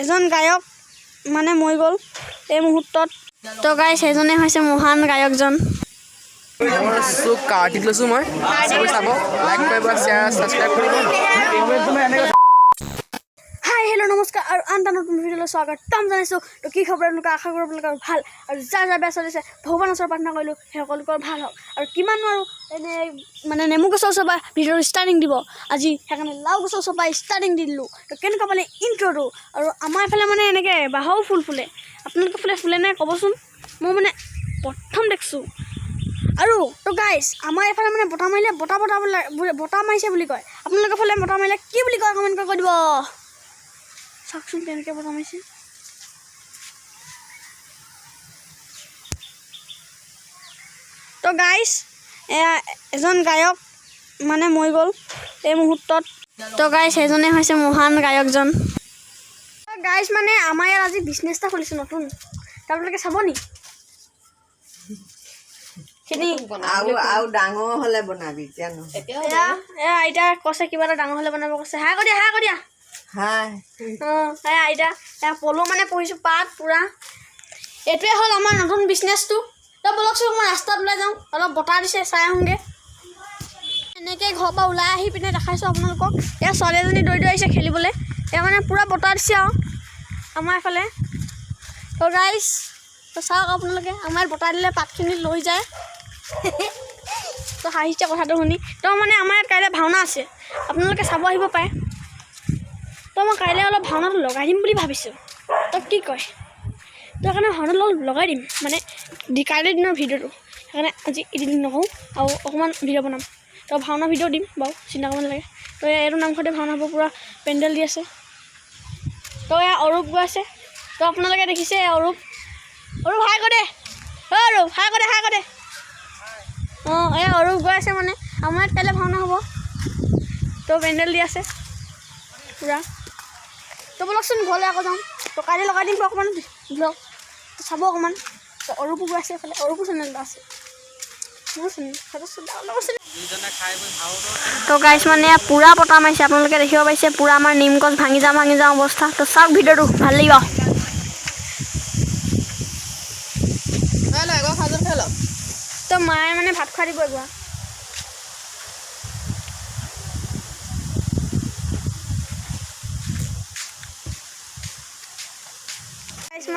এজন গায়ক মানে মই গ'ল এই মুহূৰ্তত। তো গাইছ এজনে হৈছে মহান গায়কজন। চুক কাৰ্টিক লৈছোঁ মই চবে চাব লাইক কৰিব শ্বেয়াৰ ছাবস্ক্ৰাইব কৰিব। হাই হেল্ল' নমস্কাৰ আৰু আন এটা নতুন ভিডিঅ'লৈ স্বাগতম জনাইছোঁ। তো কি খবৰ আপোনালোকে আশা কৰোঁ আপোনালোকৰ ভাল আৰু যাৰ যাৰ বেয়া চলিছে ভগৱানৰ ওচৰত প্ৰাৰ্থনা কৰিলোঁ সেই সকলোকৰ ভাল হওক। আৰু কিমাননো আৰু এনেই মানে নেমু গছৰ ওচৰৰ পৰা ভিডিঅ'ৰ ষ্টাৰ্টিং দিব আজি সেইকাৰণে লাও গছৰ ওচৰৰ পৰা ষ্টাৰ্টিং দি দিলোঁ। তো কেনেকুৱা পালে ইণ্ট্ৰ'টো আৰু আমাৰ এইফালে মানে এনেকৈ বাঁহৰো ফুল ফুলে আপোনালোকৰ ফালে ফুলে নাই ক'বচোন, মই মানে প্ৰথম দেখিছোঁ। আৰু তো গাইছ আমাৰ এইফালে মানে বতাহ মাৰিলে বতাহ মাৰিছে বুলি কয়। আপোনালোকৰ ফালে বতাহ মাৰিলে কি বুলি কয় কমেণ্ট কৰি কৈ দিব। চাওকচোন কেনেকৈ বতাহ মাৰিছে। তো গাইছ এজন গায়ক মানে মই গ'ল এই মুহূৰ্তত। তো গাইছ এজনে হৈছে মহান গায়কজন। গাইছ মানে আমাৰ ইয়াত আজি বিজনেছ এটা খুলিছোঁ নতুন, আপোনালোকে চাব নি? আৰু ডাঙৰ হ'লে বনাবি আইতা কৈছে কিবা এটা ডাঙৰ হ'লে বনাব কৈছে। হাই কৰি দিয়া আইতা পলু মানে পঢ়িছোঁ পাত পূৰা। এইটোৱে হ'ল আমাৰ নতুন বিজনেছটো। তো বলকচোন মই ৰাস্তাত ওলাই যাওঁ, অলপ বতাহ দিছে চাই আহোঁগৈ। এনেকৈ ঘৰৰ পৰা ওলাই আহি পিনে দেখাইছোঁ আপোনালোকক। এয়া ছোৱালী এজনী দৌৰি আহিছে খেলিবলৈ। এয়া মানে পূৰা বতাহ দিছে আৰু আমাৰ এইফালে। তো গাইছ তো চাওক আপোনালোকে আমাৰ ইয়াত বতাহ দিলে পাতখিনি লৈ যায়। তো হাঁহিছে কথাটো শুনি। তো মানে আমাৰ ইয়াত কাইলৈ ভাওনা আছে, আপোনালোকে চাব আহিব পাৰে। তো মই কাইলৈ অলপ ভাওনাটো লগাই দিম বুলি ভাবিছোঁ। তো কি কয়? তো সেইকাৰণে ভাওনাটো অলপ লগাই দিম মানে কাইলৈ দিনৰ ভিডিঅ'টো। সেইকাৰণে আজি এডিটিং নকৰোঁ আৰু অকণমান ভিডিঅ' বনাম। তো ভাওনা ভিডিঅ' দিম বাৰু, চিন্তা কৰিব নালাগে। তো এইটো নামঘৰতে ভাওনা হ'ব, পূৰা পেণ্ডেল দি আছে। তো এয়া অৰূপ গৈ আছে। তো আপোনালোকে দেখিছে অৰূপ হাই কৰে অৰূপ হাই কৰে অঁ এই অৰূপ গৈ আছে মানে আমাৰ ইয়াত কাইলৈ ভাওনা হ'ব। তো পেণ্ডেল দি আছে পূৰা। তো বলকচোন ঘৰলৈ আকৌ যাওঁ। তো কাইলৈ লগাই দিম অকণমান ব্লগ, তো চাব অকণমান। তো অৰূপো গৈ আছে এইফালে, অৰূপো চেনেল এটা আছে মোৰ চেনেল। তো গাইছ মানে পূৰা বতাহ মাৰিছে, আপোনালোকে দেখিব পাৰিছে পূৰা আমাৰ নিম গছ ভাঙি যাওঁ অৱস্থা। তো চাওক ভিডিঅ'টো ভাল লাগিব। তো মায়ে মানে ভাত খুৱাই দিব এগুৱা।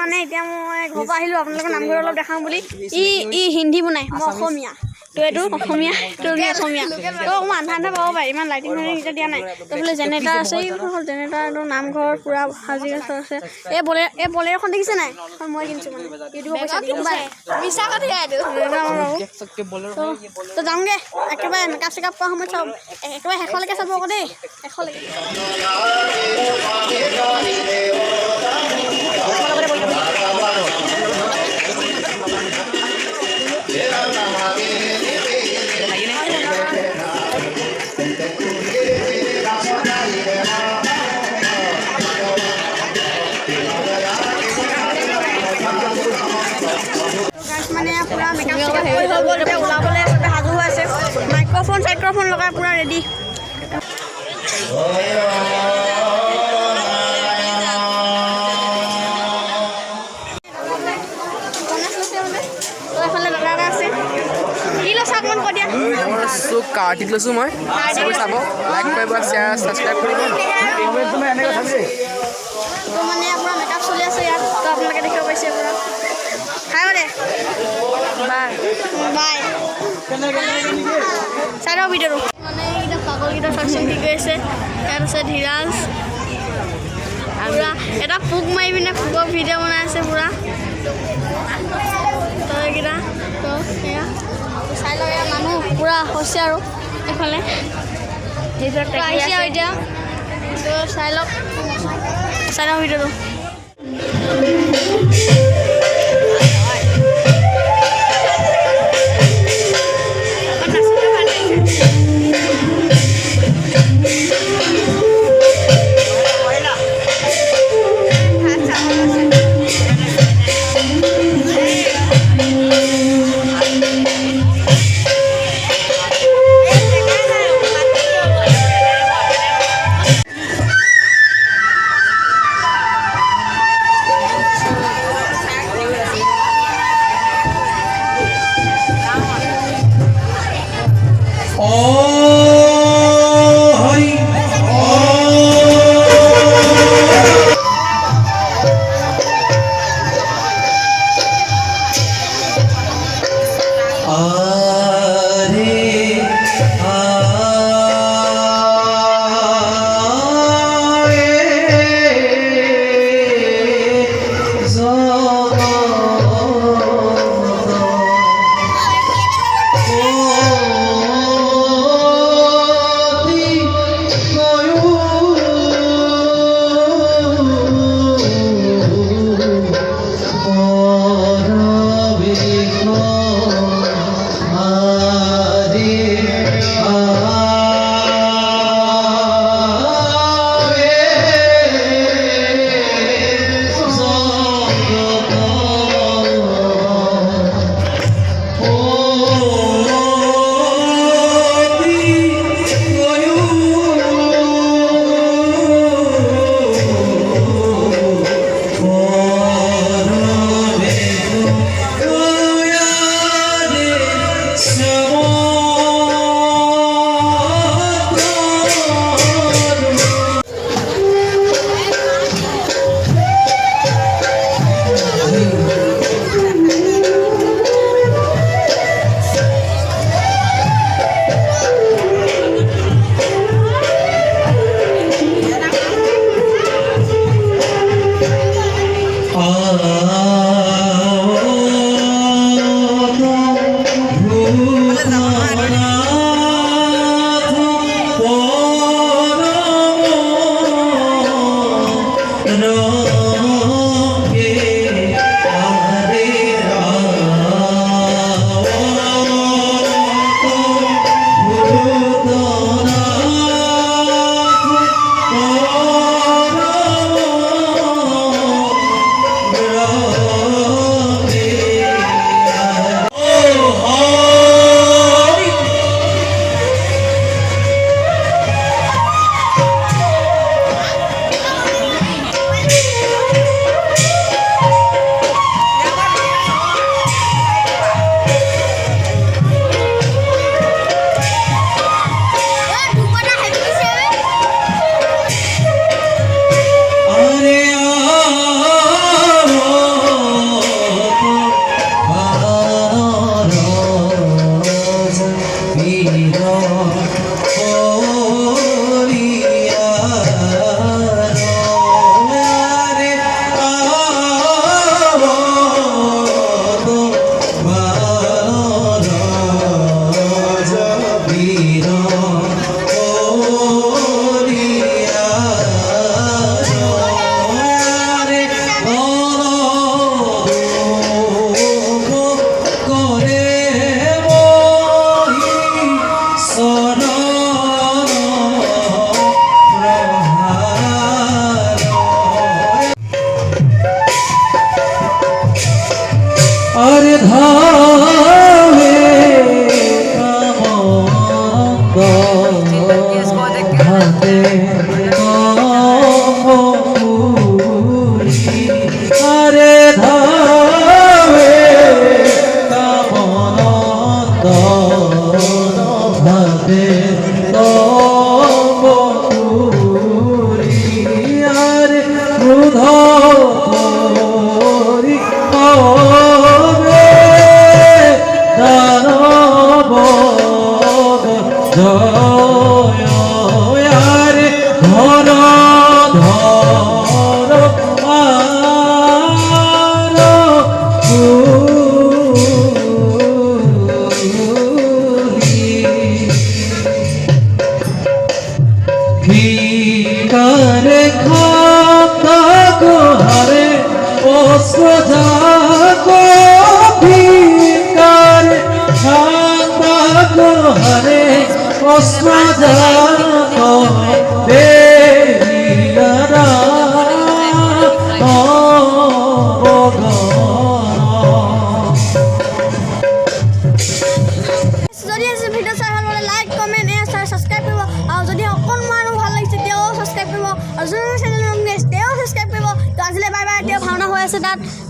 মানে এতিয়া মই ঘৰৰ পৰা আহিলোঁ আপোনালোকৰ নামঘৰ অলপ দেখাওঁ বুলি। ই হিন্দী বনাই, মই অসমীয়া। তো এইটো অসমীয়া, তো অসমীয়া। তো অকণমান আন্ধা পাব পাৰে, ইমান লাইটিং এতিয়া দিয়া নাই। তো বোলে জেনেৰেটাৰ আছে, এইটো হ'ল জেনেৰেটাৰটো নামঘৰ পূৰা সাজি আছে। এই বলেৰ'খন দেখিছে নাই? মই কিনিছোঁ মানে ইউটিউবৰ পইচা দি মিছা কথা এইটো। তো যাওঁগৈ একেবাৰে মেকআপ চেকআপ কৰা সময়ত চাওক, একেবাৰে শেষলৈকে চাব আকৌ দেই, শেষলৈকে। মানে পূৰা মেকআপ চেকআপ হৈ গ'ল, এতিয়া ওলাবলৈ চবে সাজু হৈ আছে। মাইক্ৰফোন লগাই পূৰা ৰেডি। এইফালে ল'ৰা এটা আছে, কি লৈছে অকণমান কৈ দিয়া। চুক কাৰ্টিক লৈছোঁ মই চবে চাব লাইক কৰিব শ্বেয়াৰ ছাবস্ক্ৰাইব কৰিব। তো মানে পূৰা মেকআপ চলি আছে ইয়াত, তো আপোনালোকে দেখিব পাইছে পূৰা। হাই কৰে বাই চাই দিয়ক ভিডিঅ'টো। মানে এইকেইটা পাগলকেইটা চাকচোন কি কৰি আছে। ইয়াত আছে ধীৰাজ, পূৰা এটা পোক মাৰি পিনে পোকৰ ভিডিঅ' বনাই আছে পূৰা। তো এইকেইটা তো সেয়া চাই লওক, এয়া মানুহ পূৰা হৈছে আৰু এইফালে আহিছে আৰু এতিয়া। তো চাই লওক ভিডিঅ'টো।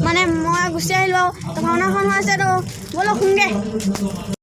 মানে মই গুচি আহিলোঁ আৰু ভাওনাখন হৈ আছে তো ব'লক শুনগে।